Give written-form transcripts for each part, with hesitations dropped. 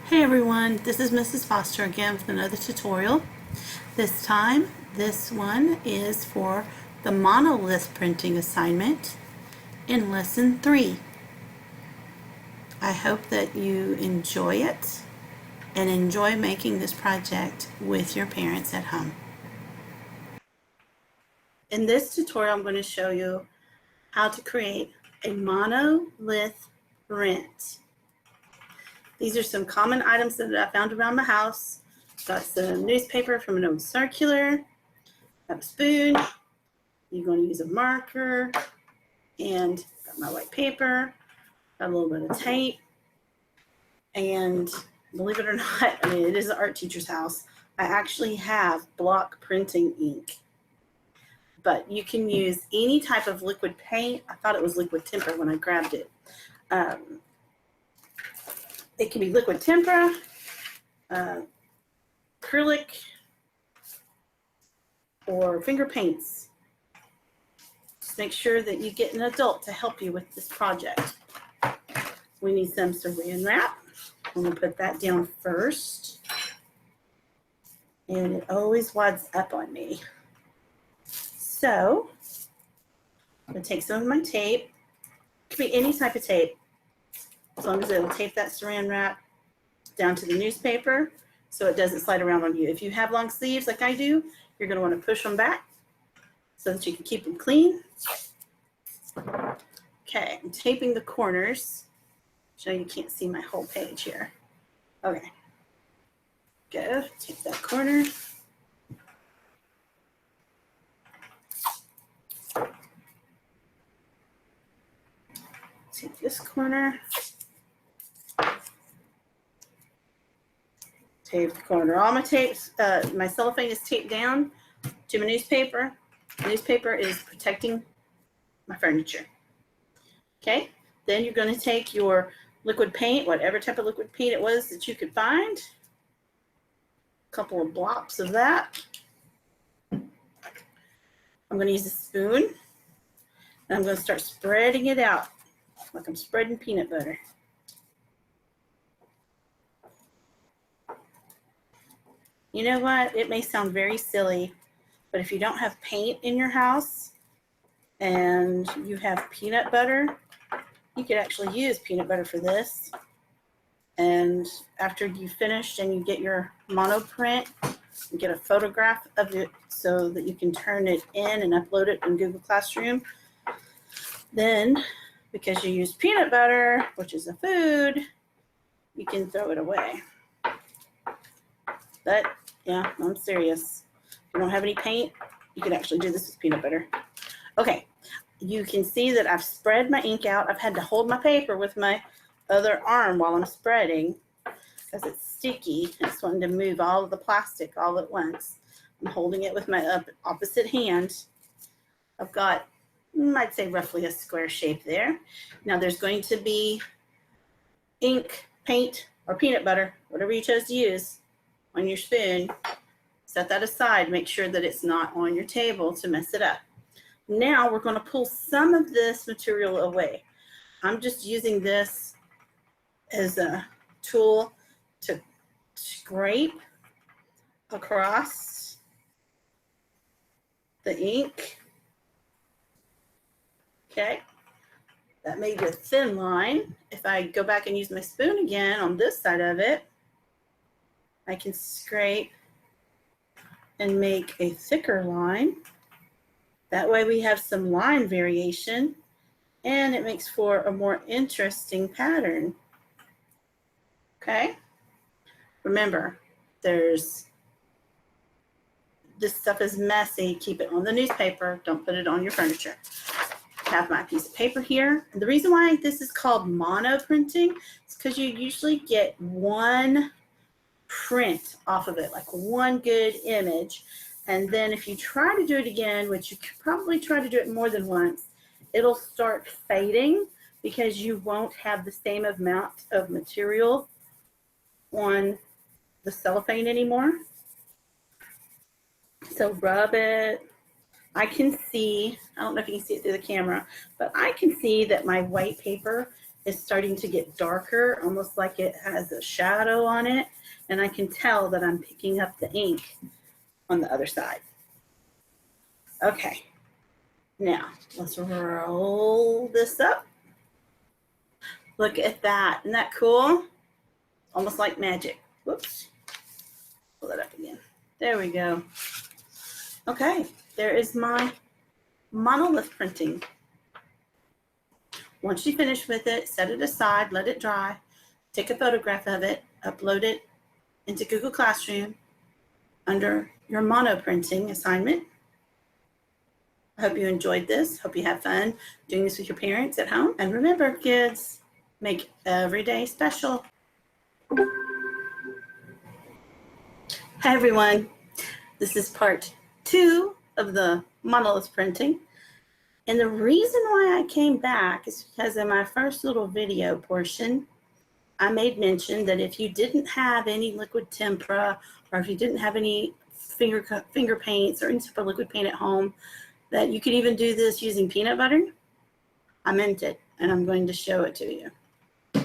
Hey everyone, this is Mrs. Foster again with another tutorial. This time, this one is for the monolith printing assignment in lesson 3. I hope that you enjoy it and enjoy making this project with your parents at home. In this tutorial, I'm going to show you how to create a monolith print. These are some common items that I found around my house. Got some newspaper from an old circular, got a spoon, you're going to use a marker, and got my white paper, got a little bit of tape, and believe it or not, I mean, it is an art teacher's house. I actually have block printing ink, but you can use any type of liquid paint. I thought it was liquid tempera when I grabbed it. It can be liquid tempera, acrylic, or finger paints. Just make sure that you get an adult to help you with this project. We need some saran wrap. I'm going to put that down first. And it always wads up on me. So, I'm going to take some of my tape. It could be any type of tape, as long as it will tape that saran wrap down to the newspaper so it doesn't slide around on you. If you have long sleeves like I do, you're going to want to push them back so that you can keep them clean. Okay, I'm taping the corners. So you can't see my whole page here. Okay, go, tape that corner. Tape this corner. Tape the corner. All my tapes, my cellophane is taped down to my newspaper. The newspaper is protecting my furniture. Okay, then you're going to take your liquid paint, whatever type of liquid paint it was that you could find. A couple of blobs of that. I'm going to use a spoon, and I'm going to start spreading it out like I'm spreading peanut butter. You know what? It may sound very silly, but if you don't have paint in your house and you have peanut butter, you could actually use peanut butter for this. And after you finish and you get your monoprint, you get a photograph of it so that you can turn it in and upload it in Google Classroom. Then, because you use peanut butter, which is a food, you can throw it away. But yeah, I'm serious. If you don't have any paint, you can actually do this with peanut butter. Okay, you can see that I've spread my ink out. I've had to hold my paper with my other arm while I'm spreading because it's sticky. I just wanted to move all of the plastic all at once. I'm holding it with my opposite hand. I've got, I'd say, roughly a square shape there. Now there's going to be ink, paint, or peanut butter, whatever you chose to use, on your spoon. Set that aside. Make sure that it's not on your table to mess it up. Now we're going to pull some of this material away. I'm just using this as a tool to scrape across the ink. Okay, that made a thin line. If I go back and use my spoon again on this side of it, I can scrape and make a thicker line. That way we have some line variation and it makes for a more interesting pattern. Okay? Remember, this stuff is messy. Keep it on the newspaper. Don't put it on your furniture. I have my piece of paper here. And the reason why this is called mono printing is because you usually get one print off of it, like one good image. And then if you try to do it again, which you could probably try to do it more than once, it'll start fading because you won't have the same amount of material on the cellophane anymore. So rub it. I can see, I don't know if you can see it through the camera, but I can see that my white paper is starting to get darker, almost like it has a shadow on it. And I can tell that I'm picking up the ink on the other side. Okay, now let's roll this up. Look at that. Isn't that cool? Almost like magic. Whoops. Pull that up again. There we go. Okay, there is my monolith printing. Once you finish with it, set it aside, let it dry, take a photograph of it, upload it into Google Classroom under your monoprinting assignment. I hope you enjoyed this. Hope you have fun doing this with your parents at home. And remember, kids, make every day special. Hi, everyone. This is part 2 of the monolith printing. And the reason why I came back is because in my first little video portion, I made mention that if you didn't have any liquid tempera, or if you didn't have any finger paints or any type of liquid paint at home, that you could even do this using peanut butter. I meant it, and I'm going to show it to you.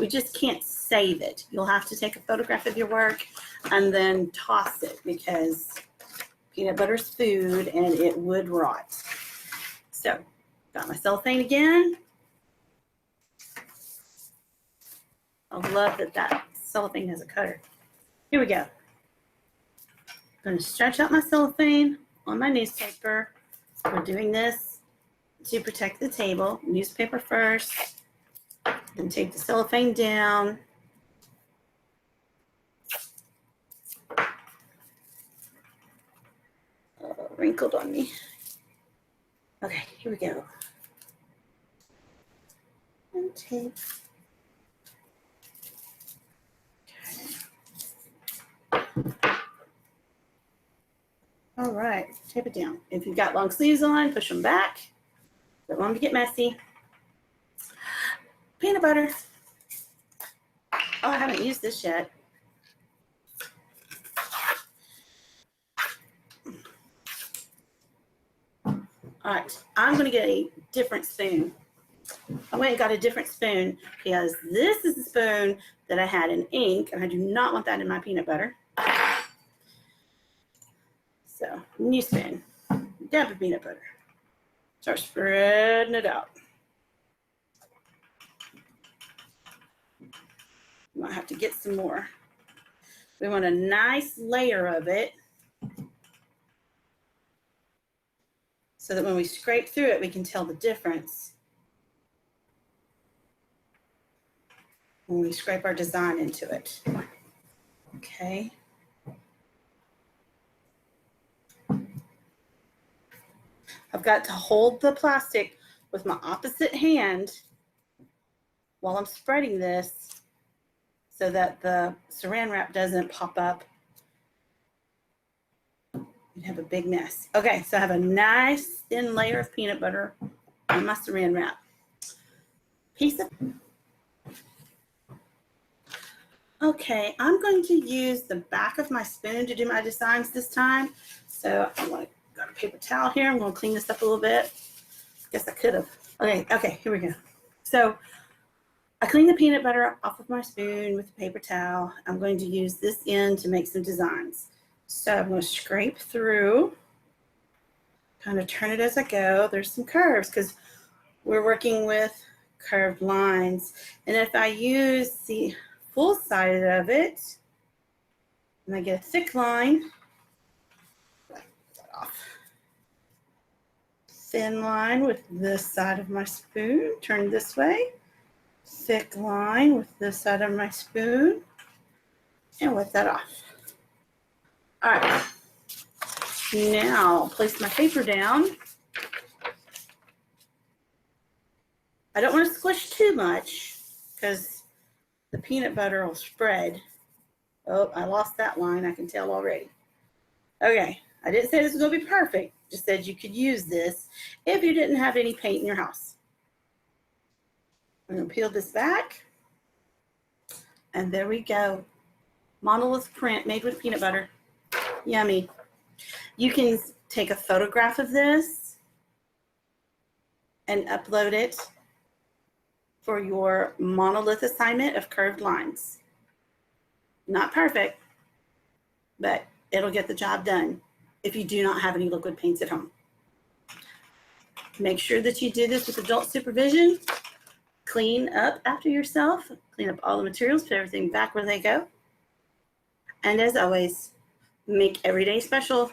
We just can't save it. You'll have to take a photograph of your work and then toss it, because peanut butter's food and it would rot. So, got my cellophane again. I love that that cellophane has a cutter. Here we go. I'm going to stretch out my cellophane on my newspaper. We're doing this to protect the table. Newspaper first, then take the cellophane down. Wrinkled on me. Okay, here we go. And tape. All right, tape it down. If you've got long sleeves on, push them back. Don't want them to get messy. Peanut butter. Oh, I haven't used this yet. All right, I'm going to get a different spoon. I went and got a different spoon because this is the spoon that I had in ink, and I do not want that in my peanut butter. So, new spoon, dab of peanut butter. Start spreading it out. You might have to get some more. We want a nice layer of it so that when we scrape through it, we can tell the difference when we scrape our design into it. Okay. I've got to hold the plastic with my opposite hand while I'm spreading this so that the saran wrap doesn't pop up and have a big mess. Okay, so I have a nice thin layer of peanut butter on my saran wrap. Okay, I'm going to use the back of my spoon to do my designs this time. So I want to got a paper towel here. I'm going to clean this up a little bit. Guess I could have. Okay, here we go. So I cleaned the peanut butter off of my spoon with a paper towel. I'm going to use this end to make some designs. So I'm going to scrape through, kind of turn it as I go. There's some curves because we're working with curved lines. And if I use the full side of it, and I get a thick line, off. Thin line with this side of my spoon, turn this way. Thick line with this side of my spoon, and whip that off. All right, now place my paper down. I don't want to squish too much because the peanut butter will spread. Oh, I lost that line, I can tell already. Okay. I didn't say this was going to be perfect. Just said you could use this if you didn't have any paint in your house. I'm going to peel this back. And there we go. Monolith print made with peanut butter. Yummy. You can take a photograph of this and upload it for your monolith assignment of curved lines. Not perfect, but it'll get the job done if you do not have any liquid paints at home. Make sure that you do this with adult supervision. Clean up after yourself. Clean up all the materials, put everything back where they go. And as always, make every day special.